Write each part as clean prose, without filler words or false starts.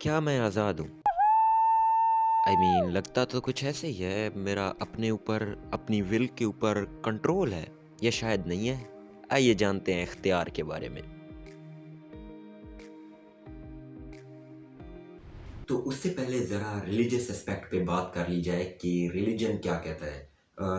کیا میں آزاد ہوں؟ لگتا تو کچھ ایسے ہی ہے، میرا اپنے اوپر، اپنی ول کے اوپر کنٹرول ہے، یا شاید نہیں ہے۔ آئیے جانتے ہیں اختیار کے بارے میں۔ تو اس سے پہلے ذرا ریلیجس اسپیکٹ پہ بات کر لی جائے کہ ریلیجن کیا کہتا ہے۔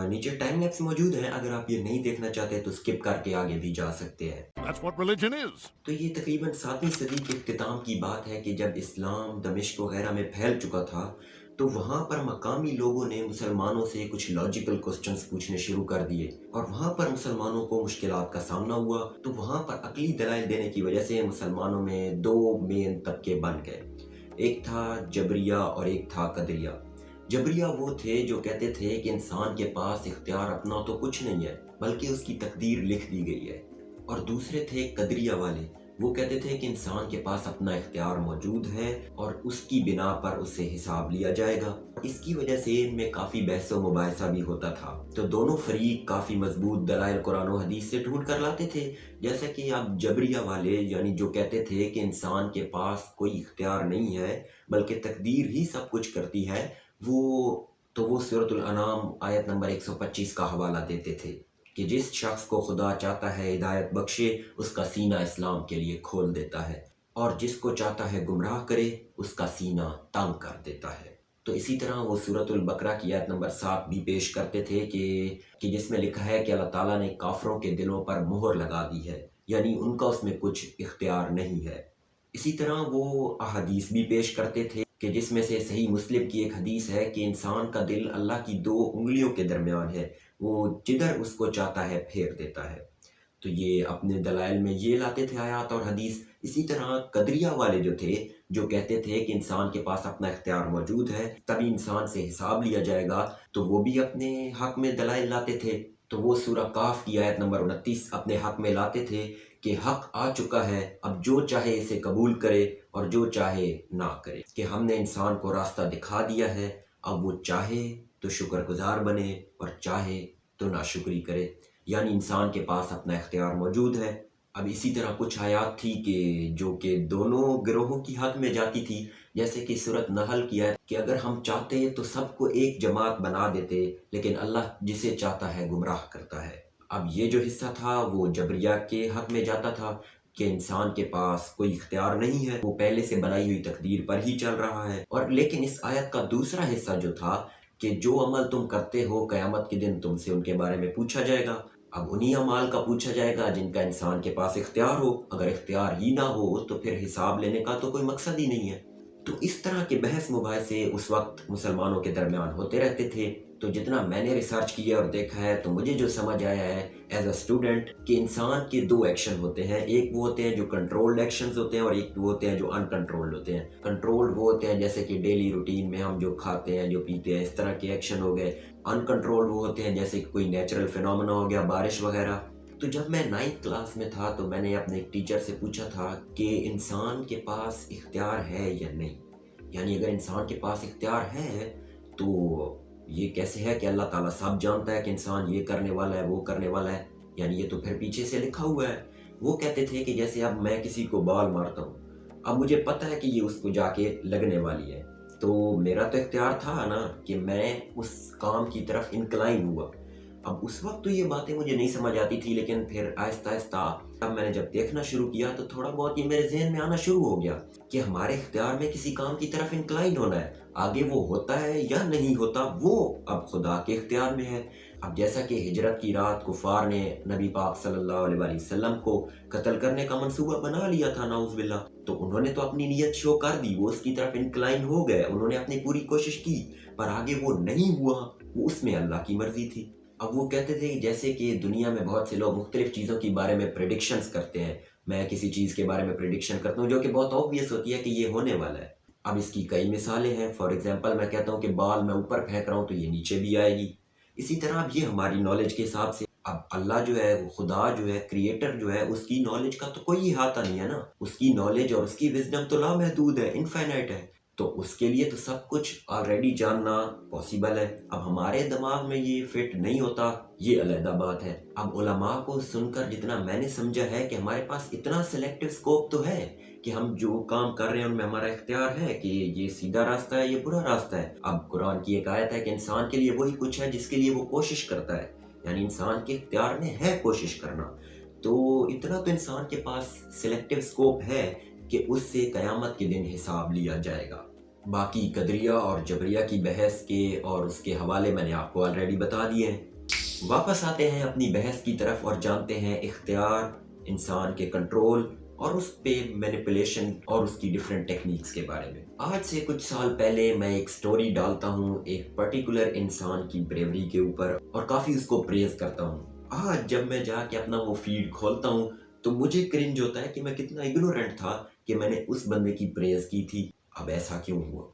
نیچے ٹائم لیپس موجود ہے، اگر آپ یہ نہیں دیکھنا چاہتے تو اسکپ کر کے آگے بھی جا سکتے ہیں۔ That's what religion is. تو یہ تقریباً 7ویں صدی کے اختتام کی بات ہے کہ جب اسلام دمشق وغیرہ میں پھیل چکا تھا تو وہاں پر مقامی لوگوں نے مسلمانوں سے کچھ لاجیکل کوسچنز پوچھنے شروع کر دیے، اور وہاں پر مسلمانوں کو مشکلات کا سامنا ہوا۔ تو وہاں پر عقلی دلائل دینے کی وجہ سے مسلمانوں میں دو مین طبقے بن گئے، ایک تھا جبریہ اور ایک تھا قدریہ۔ جبریہ وہ تھے جو کہتے تھے کہ انسان کے پاس اختیار اپنا تو کچھ نہیں ہے، بلکہ اس کی تقدیر لکھ دی گئی ہے۔ اور دوسرے تھے قدریہ والے، وہ کہتے تھے کہ انسان کے پاس اپنا اختیار موجود ہے اور اس کی بنا پر اس سے حساب لیا جائے گا۔ اس کی وجہ سے ان میں کافی بحث و مباحثہ بھی ہوتا تھا۔ تو دونوں فریق کافی مضبوط دلائل قرآن و حدیث سے ڈھونڈ کر لاتے تھے، جیسا کہ اب جبریہ والے یعنی جو کہتے تھے کہ انسان کے پاس کوئی اختیار نہیں ہے بلکہ تقدیر ہی سب کچھ کرتی ہے، وہ سورۃ الانعام آیت نمبر 125 کا حوالہ دیتے تھے کہ جس شخص کو خدا چاہتا ہے ہدایت بخشے اس کا سینہ اسلام کے لیے کھول دیتا ہے، اور جس کو چاہتا ہے گمراہ کرے اس کا سینہ تنگ کر دیتا ہے۔ تو اسی طرح وہ سورۃ البقرہ کی آیت نمبر 7 بھی پیش کرتے تھے کہ جس میں لکھا ہے کہ اللہ تعالیٰ نے کافروں کے دلوں پر مہر لگا دی ہے، یعنی ان کا اس میں کچھ اختیار نہیں ہے۔ اسی طرح وہ احادیث بھی پیش کرتے تھے کہ جس میں سے صحیح مسلم کی ایک حدیث ہے کہ انسان کا دل اللہ کی دو انگلیوں کے درمیان ہے، وہ جدھر اس کو چاہتا ہے پھیر دیتا ہے۔ تو یہ اپنے دلائل میں یہ لاتے تھے آیات اور حدیث۔ اسی طرح قدریہ والے جو تھے، جو کہتے تھے کہ انسان کے پاس اپنا اختیار موجود ہے تبھی انسان سے حساب لیا جائے گا، تو وہ بھی اپنے حق میں دلائل لاتے تھے۔ تو وہ سورہ کاف کی آیت نمبر 29 اپنے حق میں لاتے تھے کہ حق آ چکا ہے، اب جو چاہے اسے قبول کرے اور جو چاہے نہ کرے، کہ ہم نے انسان کو راستہ دکھا دیا ہے، اب وہ چاہے تو شکر گزار بنے اور چاہے تو ناشکری کرے، یعنی انسان کے پاس اپنا اختیار موجود ہے۔ اب اسی طرح کچھ آیات تھی جو کہ دونوں گروہوں کی حق میں جاتی تھی، جیسے کہ سورۃ نحل کی آیت کہ اگر ہم چاہتے تو سب کو ایک جماعت بنا دیتے، لیکن اللہ جسے چاہتا ہے گمراہ کرتا ہے۔ اب یہ جو حصہ تھا وہ جبریہ کے حق میں جاتا تھا کہ انسان کے پاس کوئی اختیار نہیں ہے، وہ پہلے سے بنائی ہوئی تقدیر پر ہی چل رہا ہے۔ اور لیکن اس آیت کا دوسرا حصہ جو تھا کہ جو عمل تم کرتے ہو قیامت کے دن تم سے ان کے بارے میں پوچھا جائے گا، اب انہی اعمال کا پوچھا جائے گا جن کا انسان کے پاس اختیار ہو، اگر اختیار ہی نہ ہو تو پھر حساب لینے کا تو کوئی مقصد ہی نہیں ہے۔ تو اس طرح کے بحث مباحثے اس وقت مسلمانوں کے درمیان ہوتے رہتے تھے۔ تو جتنا میں نے ریسرچ کیا اور دیکھا ہے تو مجھے جو سمجھ آیا ہے ایز اے اسٹوڈنٹ کہ انسان کے دو ایکشن ہوتے ہیں، ایک وہ ہوتے ہیں جو کنٹرولڈ ایکشنز ہوتے ہیں اور ایک وہ ہوتے ہیں جو ان کنٹرولڈ ہوتے ہیں۔ کنٹرولڈ وہ ہوتے ہیں جیسے کہ ڈیلی روٹین میں ہم جو کھاتے ہیں جو پیتے ہیں اس طرح کے ایکشن ہو گئے۔ ان کنٹرولڈ وہ ہوتے ہیں جیسے کہ کوئی نیچرل فینومینا ہو گیا، بارش وغیرہ۔ تو جب میں 9th کلاس میں تھا تو میں نے اپنے ایک ٹیچر سے پوچھا تھا کہ انسان کے پاس اختیار ہے یا نہیں، یعنی اگر انسان کے پاس اختیار ہے تو یہ کیسے ہے کہ اللہ تعالیٰ سب جانتا ہے کہ انسان یہ کرنے والا ہے وہ کرنے والا ہے، یعنی یہ تو پھر پیچھے سے لکھا ہوا ہے۔ وہ کہتے تھے کہ جیسے اب میں کسی کو بال مارتا ہوں، اب مجھے پتہ ہے کہ یہ اس کو جا کے لگنے والی ہے، تو میرا تو اختیار تھا نا کہ میں اس کام کی طرف انکلائن ہوا۔ اب اس وقت تو یہ باتیں مجھے نہیں سمجھ آتی تھی، لیکن پھر آہستہ آہستہ اب میں نے جب دیکھنا شروع کیا تو تھوڑا بہت یہ میرے ذہن میں آنا شروع ہو گیا کہ ہمارے اختیار میں کسی کام کی طرف انکلائن ہونا ہے، آگے وہ ہوتا ہے یا نہیں ہوتا وہ اب خدا کے اختیار میں ہے۔ اب جیسا کہ ہجرت کی رات کفار نے نبی پاک صلی اللہ علیہ وآلہ وسلم کو قتل کرنے کا منصوبہ بنا لیا تھا نعوذ باللہ، تو انہوں نے تو اپنی نیت شو کر دی، وہ اس کی طرف انکلائن ہو گئے، انہوں نے اپنی پوری کوشش کی، پر آگے وہ نہیں ہوا، وہ اس میں اللہ کی مرضی تھی۔ اب وہ کہتے تھے جیسے کہ دنیا میں بہت سے لوگ مختلف چیزوں کے بارے میں پریڈکشنز کرتے ہیں، میں کسی چیز کے بارے میں پریڈکشن کرتا ہوں جو کہ بہت آبویس ہوتی ہے کہ یہ ہونے والا ہے۔ اب اس کی کئی مثالیں ہیں، فار ایگزامپل میں کہتا ہوں کہ بال میں اوپر پھینک رہا ہوں تو یہ نیچے بھی آئے گی۔ اسی طرح اب یہ ہماری نالج کے حساب سے، اب اللہ جو ہے، خدا جو ہے، کریٹر جو ہے، اس کی نالج کا تو کوئی احاطہ نہیں ہے نا، اس کی نالج اور اس کی وزڈم تو لامحدود ہے، انفائنائٹ ہے۔ تو اس کے لیے تو سب کچھ آلریڈی جاننا پاسبل ہے. اب ہمارے دماغ میں یہ فٹ نہیں ہوتا، یہ علیحدہ بات ہے. اب علماء کو سن کر جتنا میں نے سمجھا ہے کہ ہمارے پاس اتنا سلیکٹو اسکوپ تو ہے کہ ہم جو کام کر رہے ہیں ان میں ہمارا اختیار ہے کہ یہ سیدھا راستہ ہے، یہ برا راستہ ہے. اب قرآن کی ایک آیت ہے کہ انسان کے لیے وہی کچھ ہے جس کے لیے وہ کوشش کرتا ہے، یعنی انسان کے اختیار میں ہے کوشش کرنا. تو اتنا تو انسان کے پاس سلیکٹو اسکوپ ہے کہ اس سے قیامت کے دن حساب لیا جائے گا. باقی قدریہ اور جبریہ کی بحث کے اور اس کے حوالے میں نے آپ کو آلریڈی بتا دیے ہیں. واپس آتے ہیں اپنی بحث کی طرف اور جانتے ہیں اختیار، انسان کے کنٹرول اور اس پہ مینیپولیشن اور اس کی ڈیفرنٹ ٹیکنیکس کے بارے میں. آج سے کچھ سال پہلے میں ایک سٹوری ڈالتا ہوں ایک پرٹیکولر انسان کی بریوری کے اوپر اور کافی اس کو پریز کرتا ہوں. آج جب میں جا کے اپنا وہ فیڈ کھولتا ہوں تو مجھے کرنج ہوتا ہے کہ میں کتنا اگنورنٹ تھا کہ میں نے اس بندے کی پریز کی تھی. اب ایسا کیوں ہوا؟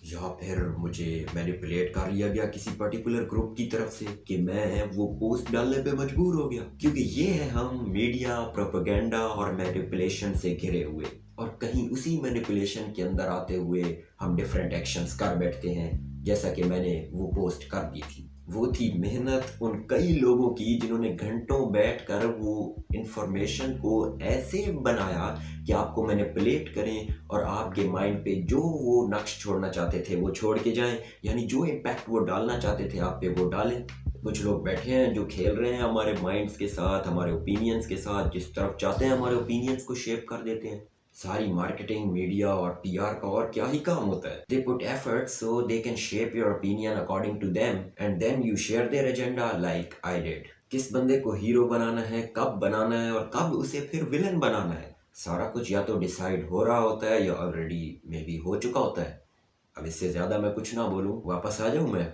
یا پھر مجھے مینیپولیٹ کر لیا گیا کسی پرٹیکولر گروپ کی طرف سے کہ میں وہ پوسٹ ڈالنے پہ مجبور ہو گیا. کیونکہ یہ ہے ہم میڈیا، پروپیگنڈا اور مینیپولیشن سے گھرے ہوئے، اور کہیں اسی مینیپولیشن کے اندر آتے ہوئے ہم ڈیفرنٹ ایکشنز کر بیٹھتے ہیں. جیسا کہ میں نے وہ پوسٹ کر دی تھی، وہ تھی محنت ان کئی لوگوں کی جنہوں نے گھنٹوں بیٹھ کر وہ انفارمیشن کو ایسے بنایا کہ آپ کو مینیپولیٹ کریں اور آپ کے مائنڈ پہ جو وہ نقش چھوڑنا چاہتے تھے وہ چھوڑ کے جائیں، یعنی جو امپیکٹ وہ ڈالنا چاہتے تھے آپ پہ وہ ڈالیں. کچھ لوگ بیٹھے ہیں جو کھیل رہے ہیں ہمارے مائنڈز کے ساتھ، ہمارے اوپینینز کے ساتھ، جس طرف چاہتے ہیں ہمارے اوپینینز کو شیپ کر دیتے ہیں. ساری مارکیٹنگ، میڈیا اور پی آر کا اور کیا ہی کام ہوتا ہے. They put effort so they can shape your opinion according to them and then you share their agenda like I did. کس بندے کو ہیرو بنانا ہے، کب بنانا ہے اور کب اسے پھر ولن بنانا ہے، سارا کچھ یا تو ڈیسائیڈ ہو رہا ہوتا ہے یا آلریڈی میں بھی ہو چکا ہوتا ہے. اب اس سے زیادہ میں کچھ نہ بولوں، واپس آ جاؤں میں.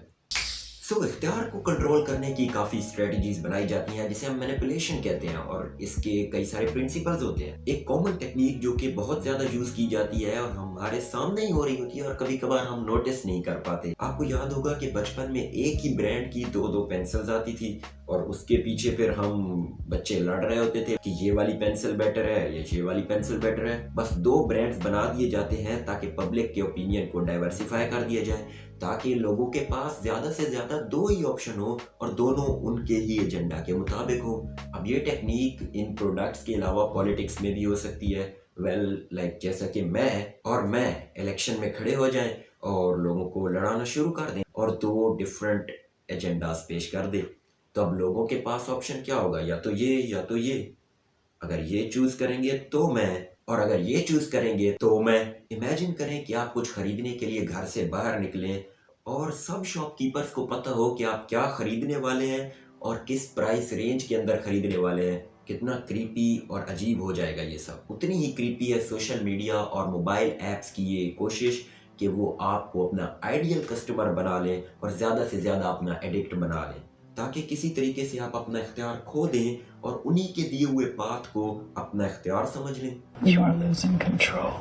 اختیار کو کنٹرول کرنے کی کافی اسٹریٹجیز بنائی جاتی ہیں جسے ہم مینیپولیشن کہتے ہیں، اور اس کے کئی سارے پرنسپلز ہوتے ہیں. ایک کامن ٹیکنیک جو کہ بہت زیادہ یوز کی جاتی ہے اور ہمارے سامنے ہی ہو رہی ہوتی ہے اور کبھی کبھار ہم نوٹس نہیں کر پاتے. آپ کو یاد ہوگا کہ بچپن میں ایک ہی برانڈ کی دو پینسلز آتی تھی اور اس کے پیچھے پھر ہم بچے لڑ رہے ہوتے تھے کہ یہ والی پینسل بیٹر ہے یا یہ والی پینسل بیٹر ہے. بس دو برانڈز بنا دیے جاتے ہیں تاکہ پبلک کے اوپینین کو ڈائیورسیفائی کر دیا جائے، تاکہ لوگوں کے پاس زیادہ سے زیادہ دو ہی آپشن ہو اور دونوں ان کے ہی ایجنڈا کے مطابق ہو. اب یہ ٹیکنیک ان پروڈکٹس کے علاوہ پولیٹکس میں بھی ہو سکتی ہے. جیسا کہ میں الیکشن میں کھڑے ہو جائیں اور لوگوں کو لڑانا شروع کر دیں اور دو ڈیفرنٹ ایجنڈاز پیش کر دیں، تو اب لوگوں کے پاس آپشن کیا ہوگا؟ یا تو یہ یا تو یہ. اگر یہ چوز کریں گے تو میں، اور اگر یہ چوز کریں گے تو میں. امیجن کریں کہ آپ کچھ خریدنے کے لیے گھر سے باہر نکلیں اور سب شاپ کیپرز کو پتہ ہو کہ آپ کیا خریدنے والے ہیں اور کس پرائس رینج کے اندر خریدنے والے ہیں. کتنا کریپی اور عجیب ہو جائے گا یہ سب. اتنی ہی کریپی ہے سوشل میڈیا اور موبائل ایپس کی یہ کوشش کہ وہ آپ کو اپنا آئیڈیل کسٹمر بنا لیں اور زیادہ سے زیادہ اپنا ایڈکٹ بنا لیں، تاکہ کسی طریقے سے آپ اپنا اختیار کھو دیں اور انہی کے دیے ہوئے پاتھ کو اپنا اختیار سمجھ لیں. You are losing control.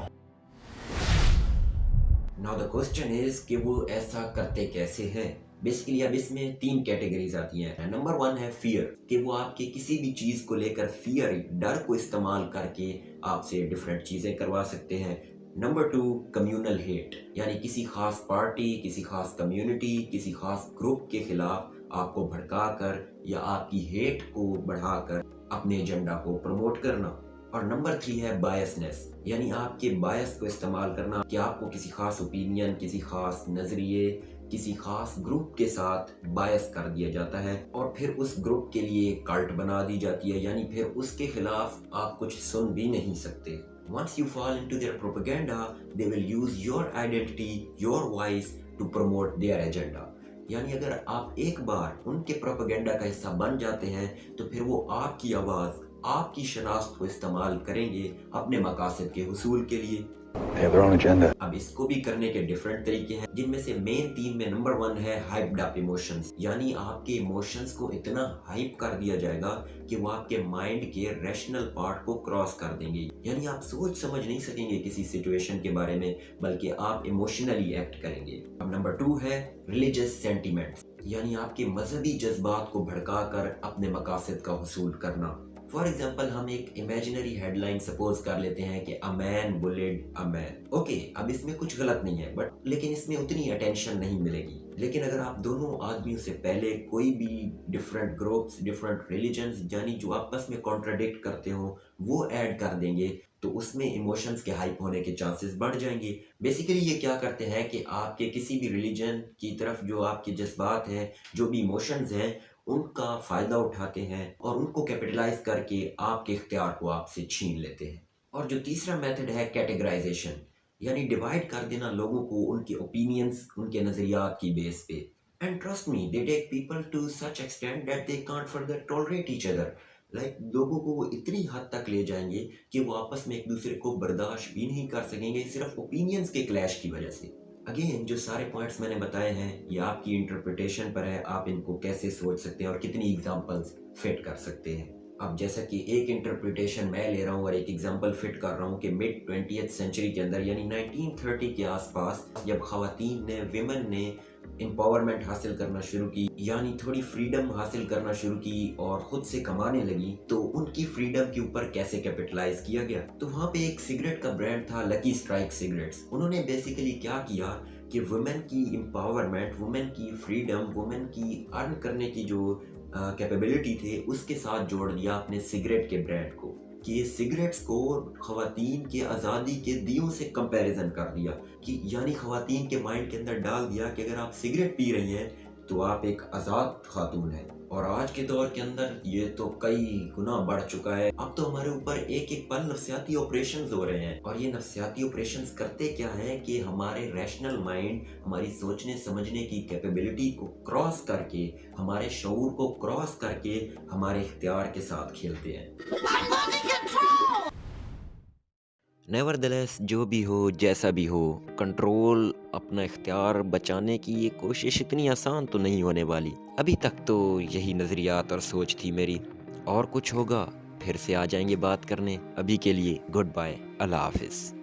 Now the question is کہ وہ ایسا کرتے کیسے ہیں؟ بیسیکلی اب اس میں تین کیٹیگریز آتی ہیں. نمبر 1 ہے فیئر، کہ وہ آپ کے کسی بھی چیز کو لے کر فیئر، ڈر کو استعمال کر کے آپ سے ڈیفرنٹ چیزیں کروا سکتے ہیں. نمبر 2 کمیونل ہیٹ، یعنی کسی خاص پارٹی، کسی خاص کمیونٹی، کسی خاص گروپ کے خلاف آپ کو بھڑکا کر یا آپ کی ہیٹ کو بڑھا کر اپنے ایجنڈا کو پروموٹ کرنا. اور نمبر 3 ہے بائسنس، یعنی آپ کے بائس کو استعمال کرنا کہ آپ کو کسی خاص اوپینین، کسی خاص نظریے، کسی خاص گروپ کے ساتھ بائس کر دیا جاتا ہے اور پھر اس گروپ کے لیے کلٹ بنا دی جاتی ہے، یعنی پھر اس کے خلاف آپ کچھ سن بھی نہیں سکتے. Once you fall into their propaganda, they will use your identity, your voice to promote their agenda. یعنی اگر آپ ایک بار ان کے پروپیگنڈا کا حصہ بن جاتے ہیں تو پھر وہ آپ کی آواز، آپ کی شناخت کو استعمال کریں گے اپنے مقاصد کے حصول کے لیے. They have their own agenda. اب اس کو بھی کرنے کے ڈیفرنٹ طریقے ہیں، جن میں سے مین 3 میں نمبر 1 ہے ہائپڈ اپ ایموشنز، یعنی آپ کے ایموشنز کو اتنا ہائپ کر دیا جائے گا کہ وہ آپ کے مائنڈ کے ریشنل پارٹ کو کراس کر دیں گے. یعنی آپ سوچ سمجھ نہیں سکیں گے کسی سچویشن کے بارے میں، بلکہ آپ ایموشنلی ایکٹ کریں گے. اب نمبر 2 ہے ریلیجس سینٹیمنٹس، یعنی آپ کے مذہبی جذبات کو بھڑکا کر اپنے مقاصد کا حصول کرنا. فار ایگزامپل ہم ایک امیجنری ہیڈ لائن سپوز کر لیتے ہیں کہ اے مین بلیڈ اے مین. اوکے، اب اس میں کچھ غلط نہیں ہے، بٹ لیکن اس میں اتنی اٹینشن نہیں ملے گی. لیکن اگر آپ دونوں آدمیوں سے پہلے کوئی بھی ڈفرینٹ گروپس، ڈفرینٹ ریلیجنز، یعنی جو آپس میں کانٹراڈکٹ کرتے ہوں، وہ ایڈ کر دیں گے تو اس میں ایموشنز کے ہائپ ہونے کے چانسز بڑھ جائیں گے. بیسیکلی یہ کیا کرتے ہیں کہ آپ کے کسی بھی ریلیجن کی طرف جو آپ کے جذبات ہیں، جو بھی ایموشنز ہیں، ان کا فائدہ اٹھاتے ہیں اور ان کو کیپٹلائز کر کے آپ کے اختیار کو آپ سے چھین لیتے ہیں. اور جو تیسرا میتھڈ ہے کیٹیگرائزیشن، یعنی ڈیوائڈ کر دینا لوگوں کو ان کے اوپینینز، ان کے نظریات کی بیس پہ. And trust me they take people to such extent that they can't further tolerate each other. Like لوگوں کو وہ اتنی حد تک لے جائیں گے کہ وہ آپس میں ایک دوسرے کو برداشت بھی نہیں کر سکیں گے، صرف اوپینینز کے کلیش کی وجہ سے. اگین جو سارے پوائنٹس میں نے بتائے ہیں یہ آپ کی انٹرپریٹیشن پر ہے، آپ ان کو کیسے سوچ سکتے ہیں اور کتنی ایگزامپلس فٹ کر سکتے ہیں. اب جیسا کہ ایک انٹرپریٹیشن میں لے رہا ہوں اور ایک ایگزامپل فٹ کر رہا ہوں کہ مڈ 20th سینچری کے اندر، یعنی 1930 کے آس پاس، جب خواتین نے، ویمن نے امپاورمنٹ حاصل کرنا شروع کی، یعنی تھوڑی فریڈم حاصل کرنا شروع کی اور خود سے کمانے لگی، تو ان کی فریڈم کے اوپر کیسے کیپٹلائز کیا گیا. تو وہاں پہ ایک سگریٹ کا برانڈ تھا لکی اسٹرائک سگریٹس. انہوں نے بیسیکلی کیا کیا کہ وومن کی امپاورمنٹ، وومن کی فریڈم، وومن کی ارن کرنے کی جو کیپیبلٹی تھے، اس کے ساتھ جوڑ دیا اپنے سگریٹ کے برانڈ کو، کہ یہ سگریٹس کو خواتین کے آزادی کے دیوں سے کمپیریزن کر دیا، کہ یعنی خواتین کے مائنڈ کے اندر ڈال دیا کہ اگر آپ سگریٹ پی رہی ہیں تو آپ ایک آزاد خاتون ہیں. اور آج کے دور کے اندر یہ تو کئی گنا بڑھ چکا ہے. اب تو ہمارے اوپر ایک ایک پل نفسیاتی آپریشنز ہو رہے ہیں، اور یہ نفسیاتی آپریشنز کرتے کیا ہیں کہ ہمارے ریشنل مائنڈ، ہماری سوچنے سمجھنے کی کیپیبلٹی کو کراس کر کے، ہمارے شعور کو کراس کر کے ہمارے اختیار کے ساتھ کھیلتے ہیں. نیور دلیس، جو بھی ہو، جیسا بھی ہو، کنٹرول، اپنا اختیار بچانے کی یہ کوشش اتنی آسان تو نہیں ہونے والی. ابھی تک تو یہی نظریات اور سوچ تھی میری. اور کچھ ہوگا پھر سے آ جائیں گے بات کرنے. ابھی کے لیے گڈ بائے، اللہ حافظ.